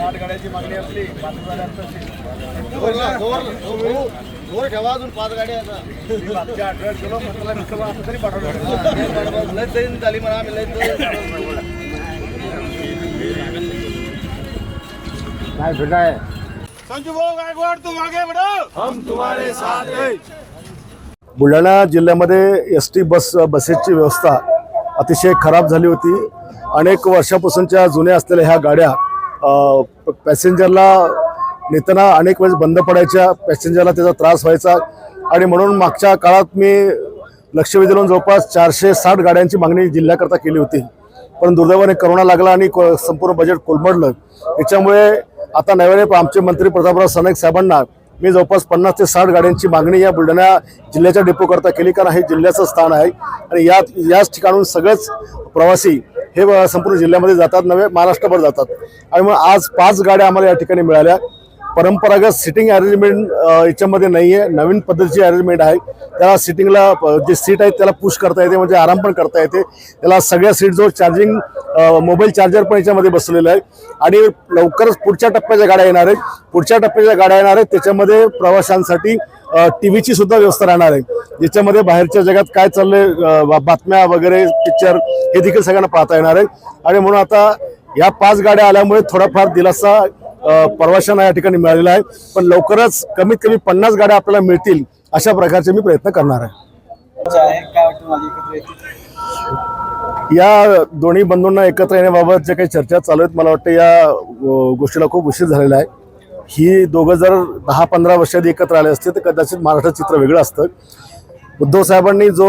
60 गाड्याची मागणी असली 5 गाड्यांची जोर ठेवा अजून 5 गाड्या मागच्या 18 किलो मसाला मिसळ असं तरी पाठवलं लय तरी झाली म्हणा आम्ही लय काय भेटा आहे संजू भाऊ गायकवाड तुम आगे बढ़ो हम तुम्हारे साथ हैं। बुलढाणा जिल्ह्यामध्ये एस.टी. बसेसची व्यवस्था अतिशय खराब झाली होती। अनेक वर्षापासूनच्या जुन्या असलेल्या ह्या गाड्या पॅसेंजरला नेताना अनेक वेळेस बंद पडायच्या, पॅसेंजरला त्याचा त्रास व्हायचा आणि म्हणून मागच्या काळात मी लक्ष वेधून जवळपास 460 गाड्यांची मागणी जिल्ह्याकरता केली होती। पण दुर्दैवाने करोना लागला आणि संपूर्ण बजेट कोलमडलं। त्याच्यामुळे आता नव्याने आमचे मंत्री प्रतापराव सरनाईक साहेबांना मी जवळपास 50 ते 60 गाड्यांची मागणी या बुलढाणा जिल्ह्याच्या डेपोकरता केली, कारण हे जिल्ह्याचं स्थान आहे आणि याच ठिकाणून सगळेच प्रवासी हे संपूर्ण जिल्ह्यामध्ये जातात, नव्हे महाराष्ट्रभर जातात। आणि मग आज 5 गाड्या आम्हाला या ठिकाणी मिळाल्या। परंपरागत सिटिंग अरेंजमेंट याच्यामध्ये नाही आहे, नवीन पद्धतीची अरेंजमेंट आहे। त्याला सिटिंगला जे सीट आहेत त्याला पुश करता येते, म्हणजे आराम पण करता येते। त्याला सगळ्या सीटजवळ चार्जिंग मोबाईल चार्जर पण याच्यामध्ये बसवलेलं आहे आणि लवकरच पुढच्या टप्प्याच्या गाड्या येणार आहेत। पुढच्या टप्प्याच्या गाड्या येणार आहेत त्याच्यामध्ये प्रवाशांसाठी टीव्हीची सुद्धा व्यवस्था राहणार आहे, ज्याच्यामध्ये बाहेरच्या जगात काय चाललंय, बातम्या वगैरे, पिक्चर हे देखील सगळ्यांना पाहता येणार आहे। आणि म्हणून आता या 5 गाड्या आल्यामुळे थोडाफार दिलासा प्रवाशांना या ठिकाणी मिळालेला आहे। पण लवकरच कमीत कमी 50 गाड्या आपल्याला मिळतील अशा प्रकारचे मी प्रयत्न करणार आहे। या दोन्ही बंधूंना एकत्र येण्याबाबत जे काही चर्चा चालू आहेत, मला वाटतं या गोष्टीला खूप उशीर झालेला आहे। ही दोघं जर 10-15 वर्षांनी एकत्र आले असते तर कदाचित महाराष्ट्राचं चित्र वेगळं असतं। उद्धव साहेबांनी जो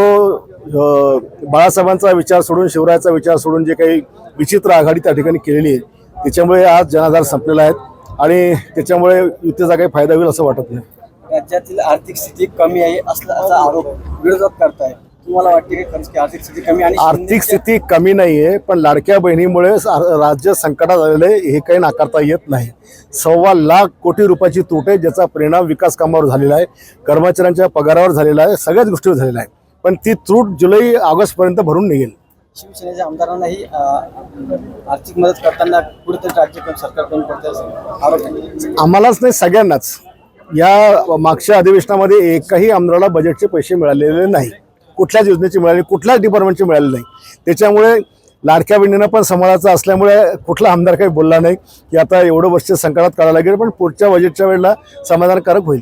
बाळासाहेबांचा विचार सोडून, शिवरायाचा विचार सोडून जे काही विचित्र आघाडी त्या ठिकाणी केलेली आहे, त्याच्यामुळे आज जनाधार संपलेला आहे आणि त्याच्यामुळे युतीचा काही फायदा होईल असं वाटत नाही। राज्यातील आर्थिक स्थिती कमी आहे असल्याचा आरोप विरोधक करतायत, तुम्हाला वाटते की खरंच की आर्थिक स्थिती कमी? आणि आर्थिक स्थिती कमी नाहीये, पण लाडक्या बहिणीमुळे राज्य संकटात आलेलं आहे हे काही नाकारता येत नाही। 1.25 लाख कोटी रुपयाची तूट आहे, ज्याचा परिणाम विकास कामावर झालेला आहे, कर्मचाऱ्यांच्या पगारावर झालेला आहे, सगळ्याच गोष्टीवर झालेला आहे। पण ती तूट जुलै-ऑगस्ट पर्यंत भरून निघेल। शिवसेनेच्या आमदारांनाही आर्थिक मदत करताना कुठेतरी राज्य सरकारकडून करते आरोप आहे। आम्हालाच नाही, सगळ्यांनाच। या मागच्या अधिवेशनामध्ये एकही आमदाराला बजेटचे पैसे मिळालेले नाही, कुठल्याच योजनेचे मिळाले, कुठल्याच डिपार्टमेंटचे मिळाले नाही। त्याच्यामुळे लाडक्या बहिणींना पण सांभाळायचं असल्यामुळे कुठला आमदार काही बोलला नाही की आता एवढं वर्ष संकटात काढायला लागेल, पण पुढच्या बजेटच्या वेळेला समाधानकारक होईल।